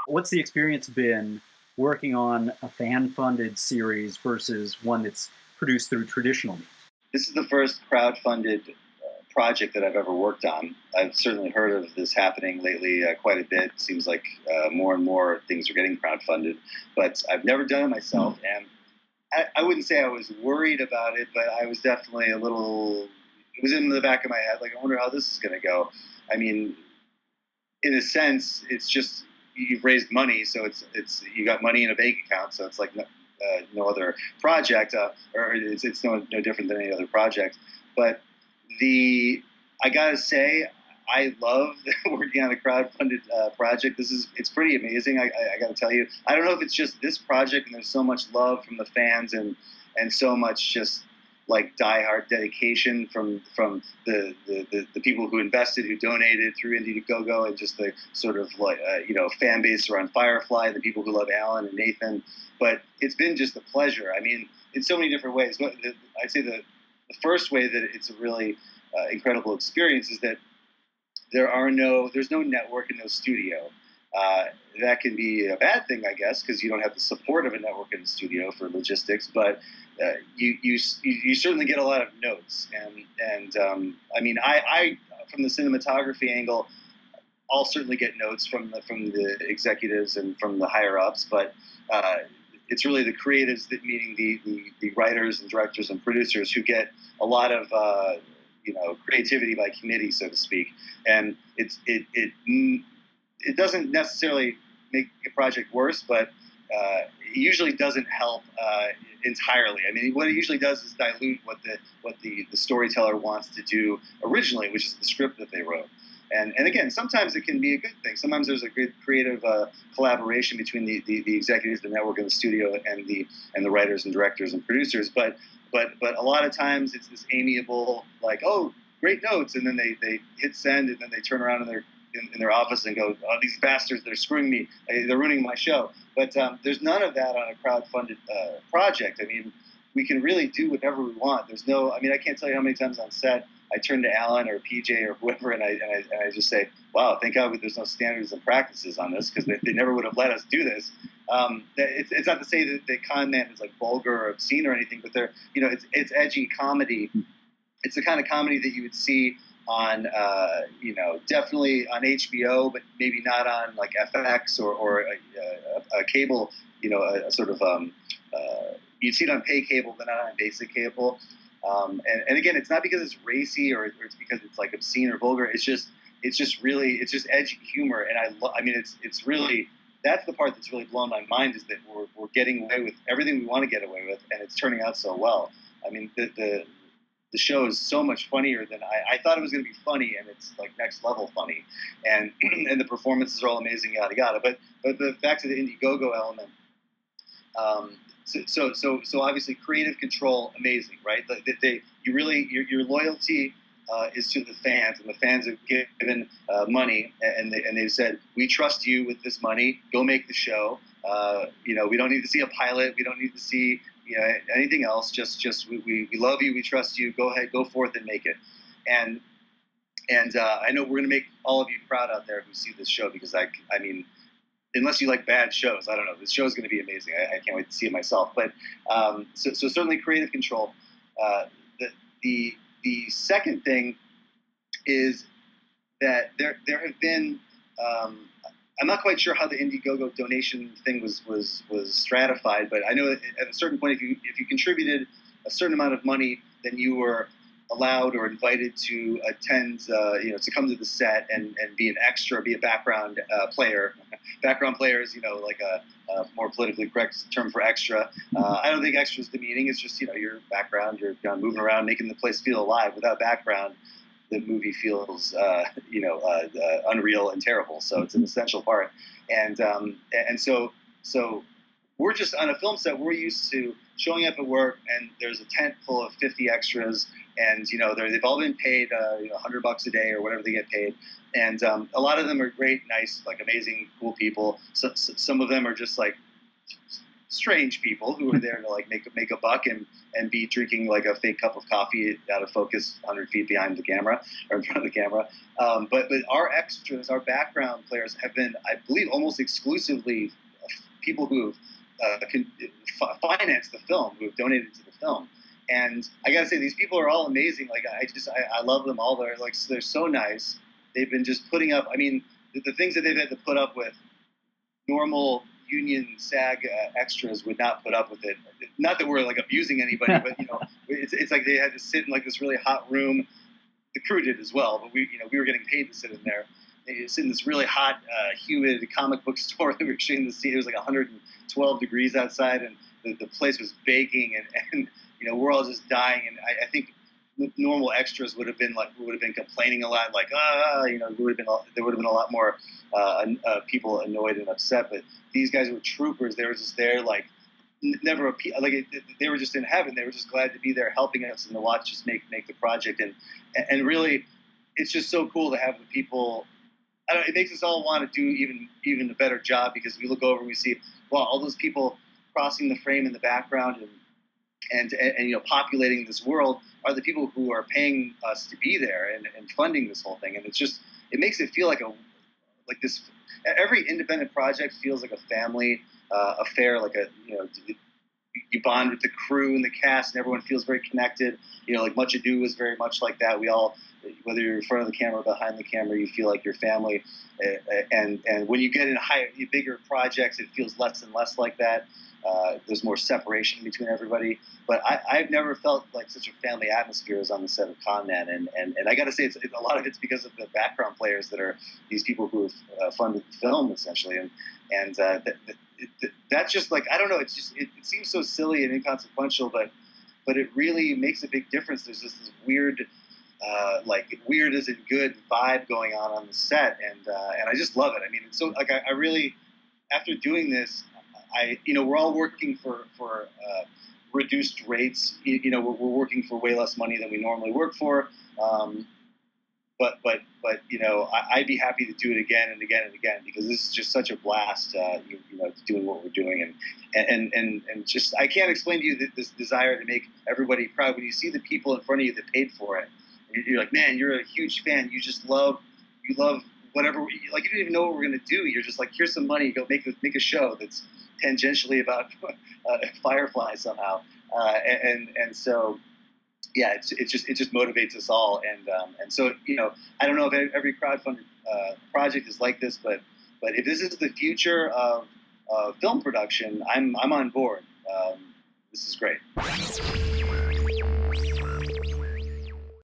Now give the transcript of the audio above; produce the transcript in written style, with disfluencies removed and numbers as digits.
What's the experience been working on a fan-funded series versus one that's produced through traditional means? This is the first crowd-funded project that I've ever worked on. I've certainly heard of this happening lately quite a bit. It seems like more and more things are getting crowd-funded, but I've never done it myself, and I wouldn't say I was worried about it, but I was definitely a little. It was in the back of my head, like I wonder how this is going to go. I mean, in a sense, it's just you've raised money, so it's you got money in a bank account, so it's like no other project, or it's no different than any other project. But I gotta say, I love working on a crowdfunded project. It's pretty amazing. I gotta tell you, I don't know if it's just this project, and there's so much love from the fans and so much just like diehard dedication from the people who invested, who donated through Indiegogo, and just the sort of like fan base around Firefly, the people who love Alan and Nathan. But it's been just a pleasure. I mean, in so many different ways. I'd say the first way that it's a really incredible experience is that there's no network and no studio. That can be a bad thing, I guess, because you don't have the support of a network in the studio for logistics. But you certainly get a lot of notes, and I mean, I from the cinematography angle, I'll certainly get notes from the executives and from the higher ups, but it's really the creatives, meaning the writers and directors and producers, who get a lot of creativity by committee, so to speak. And it doesn't necessarily make a project worse, but it usually doesn't help entirely. I mean, what it usually does is dilute what the storyteller wants to do originally, which is the script that they wrote. And again, sometimes it can be a good thing. Sometimes there's a good creative collaboration between the executives, the network, and the studio, and the writers and directors and producers. But a lot of times it's this amiable, like, oh, great notes, and then they hit send, and then they turn around in their office and go, oh, these bastards, they're screwing me, they're ruining my show. But there's none of that on a crowdfunded project. I mean, we can really do whatever we want. I can't tell you how many times on set I turn to Alan or PJ or whoever, and I just say, wow, thank God there's no standards and practices on this, because they never would have let us do this. It's not to say that the content is like vulgar or obscene or anything, but it's edgy comedy. It's the kind of comedy that you would see on, definitely on HBO, but maybe not on like FX or a cable, a sort of, you'd see it on pay cable, but not on basic cable. And again, it's not because it's racy or it's because it's like obscene or vulgar. It's just edgy humor. And I mean, it's really, that's the part that's really blown my mind, is that we're getting away with everything we want to get away with, and it's turning out so well. I mean, the show is so much funnier than I thought it was going to be funny, and it's like next level funny, and and the performances are all amazing, yada yada. But the fact of the Indiegogo element, so obviously creative control, amazing, right? Your loyalty is to the fans, and the fans have given money, and they've said, we trust you with this money. Go make the show. We don't need to see a pilot. We don't need to see anything else. Just we love you. We trust you. Go ahead, go forth and make it. And I know we're going to make all of you proud out there who see this show, because I mean, unless you like bad shows, I don't know. This show is going to be amazing. I can't wait to see it myself. But so certainly creative control. The second thing is that there have been. I'm not quite sure how the Indiegogo donation thing was stratified, but I know that at a certain point, if you contributed a certain amount of money, then you were allowed or invited to attend, to come to the set and be an extra, be a background player. Background player is, like a more politically correct term for extra. I don't think extra is demeaning. It's just, your background, you're moving around, making the place feel alive. Without background, the movie feels, unreal and terrible. So it's an essential part. And so we're just on a film set. We're used to showing up at work, and there's a tent full of 50 extras, and they've all been paid $100 a day or whatever they get paid. And a lot of them are great, nice, like amazing, cool people. Some of them are just like strange people who are there to like make a buck, and and B, drinking like a fake cup of coffee out of focus 100 feet behind the camera or in front of the camera. But our extras, our background players have been, I believe, almost exclusively people who have financed the film, who have donated to the film. And I got to say, these people are all amazing. Like, I love them all. They're so nice. They've been just putting up, I mean, the things that they've had to put up with, normal union SAG extras would not put up with it. Not that we're like abusing anybody, but it's like they had to sit in like this really hot room. The crew did as well, but we were getting paid to sit in there. They sit in this really hot, humid comic book store that we were shooting the scene. It was like 112 degrees outside, and the place was baking, and we're all just dying. And I think normal extras would have been complaining a lot, like there would have been a lot more people annoyed and upset. But these guys were troopers. They were just there, like never they were just in heaven. They were just glad to be there, helping us and to watch us make the project. And really, it's just so cool to have the people. I don't know, it makes us all want to do even a better job, because we look over and we see, wow, all those people crossing the frame in the background and populating this world are the people who are paying us to be there and funding this whole thing. And it makes it feel like this. Every independent project feels like a family affair, like you bond with the crew and the cast, and everyone feels very connected. Like Much Ado was very much like that. We all, whether you're in front of the camera or behind the camera, you feel like your family. And when you get in bigger projects, it feels less and less like that. There's more separation between everybody. But I've never felt like such a family atmosphere as on the set of Con Man. And I got to say, a lot of it's because of the background players that are these people who have funded the film, essentially. And that's just like, I don't know, it seems so silly and inconsequential, but it really makes a big difference. There's just this weird, weird as in good vibe going on the set, and I just love it. I mean, it's so like I really, after doing this, we're all working for reduced rates. We're working for way less money than we normally work for. But I'd be happy to do it again and again and again, because this is just such a blast. Doing what we're doing, and just I can't explain to you this desire to make everybody proud. When you see the people in front of you that paid for it, you're like, man, you're a huge fan. You love whatever. Like, you don't even know what we're gonna do. You're just like, here's some money. Go make a show that's tangentially about Firefly somehow. And so. Yeah, it just motivates us all, and so I don't know if every crowdfunded project is like this, but if this is the future of film production, I'm on board. This is great.